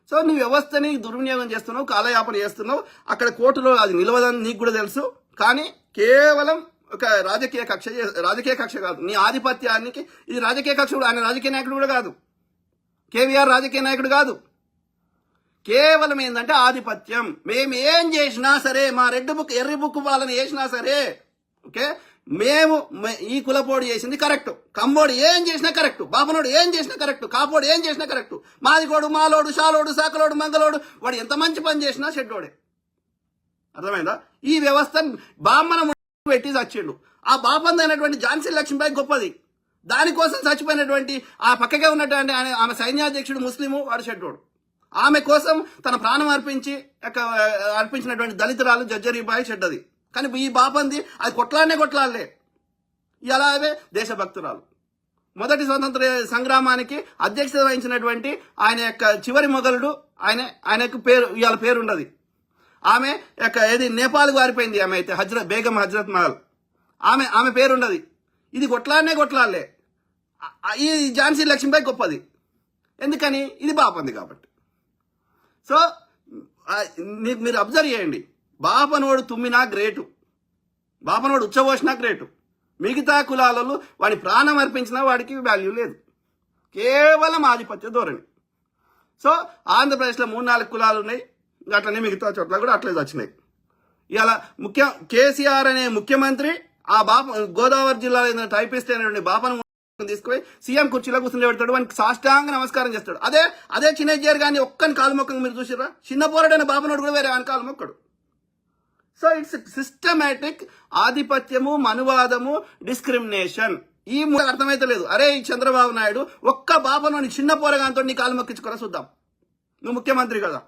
So నువ్వు వ్యవస్థని దుర్వినియోగం చేస్తున్నావు, కాలయాపన చేస్తున్నావు. అక్కడ కోర్టులో అది నిలవదని నీకు కూడా తెలుసు. కానీ కేవలం ఒక రాజకీయ కక్ష కాదు, నీ ఆధిపత్యానికి ఇది రాజకీయ కక్ష. ఆయన రాజకీయ నాయకుడు కూడా కాదు, కేవీఆర్ రాజకీయ నాయకుడు కాదు. కేవలం ఏంటంటే ఆధిపత్యం. మేము ఏం చేసినా సరే, మా రెడ్ బుక్ ఎర్రి బుక్ వాళ్ళని చేసినా సరే, ఓకే, మేము ఈ కులపోడు చేసింది కరెక్ట్, కంబోడు ఏం చేసినా కరెక్ట్, బాపనోడు ఏం చేసినా కరెక్ట్, కాపోడు ఏం చేసినా కరెక్ట్, మాదిగోడు మాలోడు షాలోడు సాకలోడు మంగలోడు వాడు ఎంత మంచి పని చేసినా షెడ్డోడే. అర్థమైందా? ఈ వ్యవస్థ బామ్మన పెట్టి చచ్చిండు. ఆ బాపంది అయినటువంటి ఝాన్సీ లక్ష్మీబాయి గొప్పది. దానికోసం చచ్చిపోయినటువంటి ఆ పక్కగా ఉన్నటువంటి ఆమె సైన్యాధ్యక్షుడు ముస్లిము, వాడు షెడ్డోడు. ఆమె కోసం తన ప్రాణం అర్పించినటువంటి దళితురాలు జజ్జరీబాయి చెడ్డది. కానీ ఈ బాపంది అది కొట్లాడలే. ఇలా అవే దేశభక్తురాలు. మొదటి స్వతంత్ర సంగ్రామానికి అధ్యక్షత వహించినటువంటి ఆయన యొక్క చివరి మొగలుడు ఆయనకు ఇవాళ పేరుండదు. ఆమె యొక్క ఏది నేపాల్కు వారిపోయింది. ఆమె అయితే బేగం హజ్రత్ మహల్. ఆమె పేరుండదు. ఇది కొట్లాడలే. ఈ ఝాన్సీ లక్ష్మీబాయి గొప్పది. ఎందుకని? ఇది బాపంది కాబట్టి. సో మీరు అబ్జర్వ్ చేయండి, బాపనోడు తుమ్మినా గ్రేటు, బాపనోడు ఉచ్చబోసినా గ్రేటు. మిగతా కులాలలో వాడి ప్రాణం అర్పించినా వాడికి వాల్యూ లేదు. కేవలం ఆధిపత్య ధోరణి. సో ఆంధ్రప్రదేశ్లో 3-4 కులాలు ఉన్నాయి, అట్లనే మిగతా చోట్ల కూడా అట్లే వచ్చినాయి. ఇలా కేసీఆర్ అనే ముఖ్యమంత్రి ఆ గోదావరి జిల్లాలో టైపిస్ట్ అయినటువంటి బాపను తీసుకుపోయి సీఎం కుర్చీలో కూర్చుని పెడతాడు. వానికి సాష్టాంగ నమస్కారం చేస్తాడు. అదే చిన్నజేరు కానీ ఒక్కని కాలు మొక్కను మీరు చూసారా? చిన్న పోరాడైన బాపనోడు కూడా వేరే వాని కాలు మొక్కడు. సో ఇట్స్ సిస్టమేటిక్ ఆధిపత్యము, మనువాదము, డిస్క్రిమినేషన్. ఈ అర్థమైతే లేదు. అరే ఈ చంద్రబాబు నాయుడు ఒక్క బాపనోని చిన్న పోరగాంతో నీ కాలు మొక్కించుకోరా చూద్దాం, నువ్వు ముఖ్యమంత్రి కదా.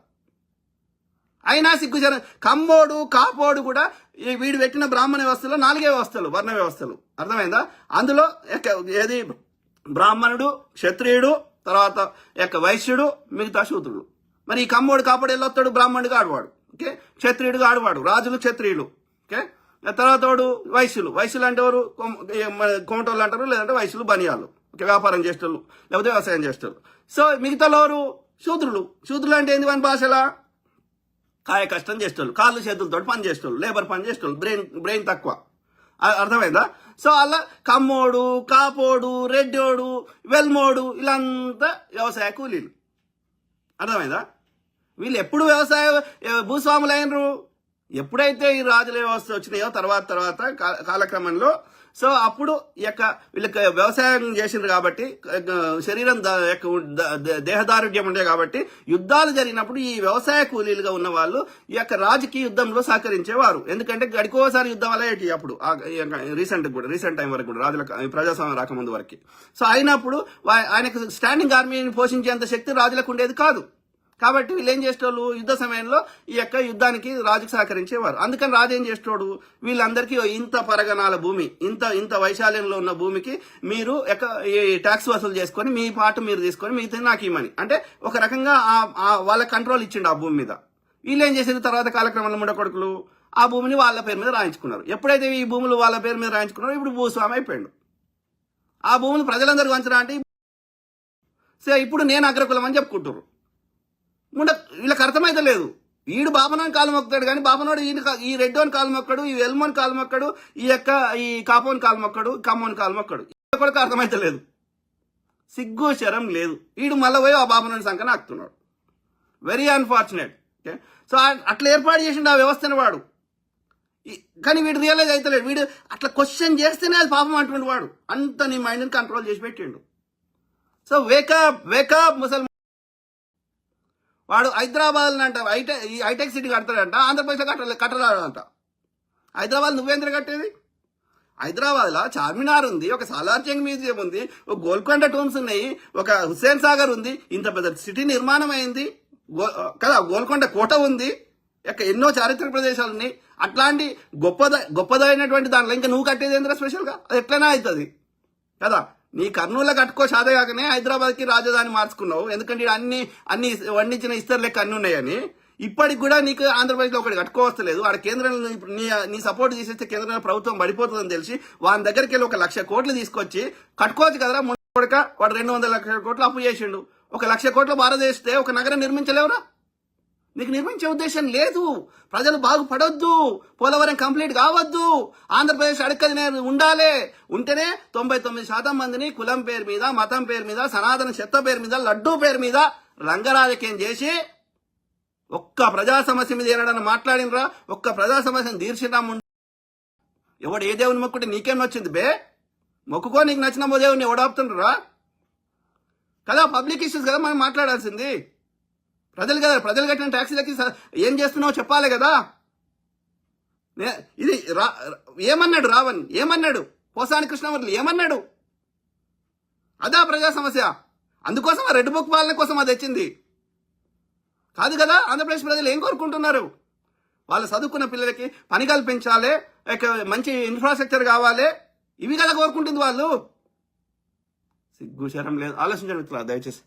అయినా సిగ్గుజన కమ్మోడు కాపోడు కూడా వీడు పెట్టిన బ్రాహ్మణ వ్యవస్థలో 4 వ్యవస్థలు, వర్ణ వ్యవస్థలు. అర్థమైందా? అందులో ఏది బ్రాహ్మణుడు, క్షత్రియుడు, తర్వాత వైశ్యుడు, మిగతా శూద్రుడు. మరి ఈ కమ్మోడు కాపోడు వెళ్ళొస్తాడు, బ్రాహ్మణుడిగా ఆడవాడు, ఓకే, క్షత్రియుడిగా ఆడవాడు, రాజులు క్షత్రియులు, ఓకే. తర్వాత వాడు వైశ్యులు అంటే ఎవరు? కోమటోళ్ళు అంటారు, లేదంటే వైశ్యులు బనియాలు, ఓకే, వ్యాపారం చేసేటోళ్ళు లేకపోతే వ్యవసాయం చేసేటోళ్ళు. సో మిగతాలో ఎవరు? శూద్రులు అంటే ఏంది? మన భాషలా కాయ కష్టం చేసేటోళ్ళు, కాళ్ళు చేతులతో పని చేసేటోళ్ళు, లేబర్ పని చేసేటోళ్ళు, బ్రెయిన్ తక్కువ. అర్థమైందా? సో అలా కమ్మోడు, కాపోడు, రెడ్డోడు, వెల్మోడు వీళ్ళంతా వ్యవసాయ కూలీలు. అర్థమైందా? వీళ్ళు ఎప్పుడు వ్యవసాయ భూస్వాములు అయినరు? ఎప్పుడైతే ఈ రాజుల వ్యవస్థ వచ్చినాయో తర్వాత కాలక్రమంలో, సో అప్పుడు వీళ్ళకి వ్యవసాయం చేసిండ్రు కాబట్టి శరీరం దేహదారుఢ్యం ఉండే కాబట్టి యుద్ధాలు జరిగినప్పుడు ఈ వ్యవసాయ కూలీలుగా ఉన్న వాళ్ళు ఈ రాజకీయ యుద్ధంలో సహకరించేవారు. ఎందుకంటే గడికోసారి యుద్ధం వల్ల అప్పుడు రీసెంట్ టైం వరకు కూడా రాజుల ప్రజాస్వామ్యం రాకముందు వరకు. సో అయినప్పుడు ఆయనకు స్టాండింగ్ ఆర్మీని పోషించేంత శక్తి రాజులకు ఉండేది కాదు. కాబట్టి వీళ్ళు ఏం చేసేటోళ్ళు? యుద్ధ సమయంలో ఈ యుద్ధానికి రాజుకు సహకరించేవారు. అందుకని రాజు ఏం చేసేటోడు? వీళ్ళందరికీ ఇంత పరగణాల భూమి, ఇంత వైశాల్యంలో ఉన్న భూమికి మీరు ట్యాక్స్ వసూలు చేసుకొని మీ పాటు మీరు తీసుకొని మిగతా నాకు ఇవ్వమని, అంటే ఒక రకంగా వాళ్ళ కంట్రోల్ ఇచ్చిండు ఆ భూమి మీద. వీళ్ళు ఏం చేసిన తర్వాత కాలక్రమంలో ముండకొడుకులు ఆ భూమిని వాళ్ళ పేరు మీద రాయించుకున్నారు. ఎప్పుడైతే ఈ భూములు వాళ్ళ పేరు మీద రాయించుకున్నారో ఇప్పుడు భూస్వామి అయిపోయాడు. ఆ భూములు ప్రజలందరికీ వంచరా అంటే సో ఇప్పుడు నేను అగ్రకులం అని చెప్పుకుంటారు. వీళ్ళకి అర్థమైతే లేదు. వీడు బాపనోని కాలు మొక్కుతాడు కానీ బాపనోడు ఈ రెడ్డోని కాలు మొక్కడు, ఈ వెల్మోని కాలు మొక్కడు, ఈ కాపోని కాలు మొక్కడు, కమ్మోని కాలు మొక్కడు. కూడా అర్థమైతే లేదు. సిగ్గు శరం లేదు. వీడు మళ్ళీ పోయి ఆ బాపనోని సంఖ్యను ఆకుతున్నాడు. Very unfortunate. ఓకే, సో అట్లా ఏర్పాటు చేసిండు ఆ వ్యవస్థని వాడు. కానీ వీడు రియలైజ్ అయితే లేదు. వీడు అట్లా క్వశ్చన్ చేస్తేనే అది పాపం అంటుండే వాడు. అంత నీ మైండ్ని కంట్రోల్ చేసి పెట్టిండు. సో వేకప్ ముసల్మాన్. వాడు హైదరాబాద్ అంట హైటెక్ సిటీ కడతాడంట, ఆంధ్రప్రదేశ్లో కట్టరాడంట. హైదరాబాద్ నువ్వేంద్ర కట్టేది? హైదరాబాద్లో చార్మినార్ ఉంది, ఒక సాలార్ జంగ్ మ్యూజియం ఉంది, ఒక గోల్కొండ టూమ్స్ ఉన్నాయి, ఒక హుస్సేన్ సాగర్ ఉంది, ఇంత పెద్ద సిటీ నిర్మాణం అయింది కదా, గోల్కొండ కోట ఉంది, ఎన్నో చారిత్రక ప్రదేశాలు ఉన్నాయి. అట్లాంటి గొప్పదైనటువంటి దాంట్లో ఇంకా నువ్వు కట్టేది ఏంద్రా స్పెషల్గా? అది ఎట్లయినా అవుతుంది కదా. నీ కర్నూలులో కట్టుకో సాధగాకనే హైదరాబాద్కి రాజధాని మార్చుకున్నావు. ఎందుకంటే అన్ని వండించిన ఇస్తర్ లెక్క అన్ని ఉన్నాయని. ఇప్పటికి కూడా నీకు ఆంధ్రప్రదేశ్లో ఒకటి కట్టుకోవస్తలేదు. వాడు కేంద్రంలో నీ సపోర్ట్ చేసేస్తే కేంద్రంలో ప్రభుత్వం పడిపోతుందని తెలిసి వాని దగ్గరికి వెళ్ళి 1,00,000 కోట్లు తీసుకొచ్చి కట్టుకోవచ్చు కదరా. ముందుక వాడు 200 లక్షల కోట్లు అప్పు చేసిండు. 1 లక్ష కోట్ల భారతదేశిస్తే ఒక నగరం నిర్మించలేవురా? నీకు నిర్మించే ఉద్దేశం లేదు. ప్రజలు బాగుపడొద్దు, పోలవరం కంప్లీట్ కావద్దు, ఆంధ్రప్రదేశ్ అడక్కది ఉండాలి. ఉంటేనే 99% మందిని కులం పేరు మీద, మతం పేరు మీద, సనాతన చెత్త పేరు మీద, లడ్డూ పేరు మీద రంగరాజకీయం చేసి ఒక్క ప్రజా సమస్య మీద ఏనాడని మాట్లాడినరా? ఒక్క ప్రజా సమస్యను తీర్చినా? ఎవడు ఏ దేవుని మొక్కుంటే నీకేం నచ్చింది బే? మొక్కుకో, నీకు నచ్చిన దేవుని ఎవడాపుతుండ్రా కదా? పబ్లిక్ ఇష్యూస్ కదా మనం మాట్లాడాల్సింది. ప్రజలు కదా, ప్రజలు కట్టిన ట్యాక్సీలకి ఏం చేస్తున్నావో చెప్పాలి కదా. ఇది ఏమన్నాడు రావణ్? ఏమన్నాడు పోసాని కృష్ణమూర్తి? ఏమన్నాడు? అదా ప్రజా సమస్య? అందుకోసం ఆ రెడ్ బుక్ పాలన కోసం అది తెచ్చింది కాదు కదా. ఆంధ్రప్రదేశ్ ప్రజలు ఏం కోరుకుంటున్నారు? వాళ్ళు చదువుకున్న పిల్లలకి పని కల్పించాలి, మంచి ఇన్ఫ్రాస్ట్రక్చర్ కావాలి, ఇవి కదా కోరుకుంటుంది వాళ్ళు. సిగ్గు శరం లేదు. ఆలోచించండి మిత్రులారా దయచేసి.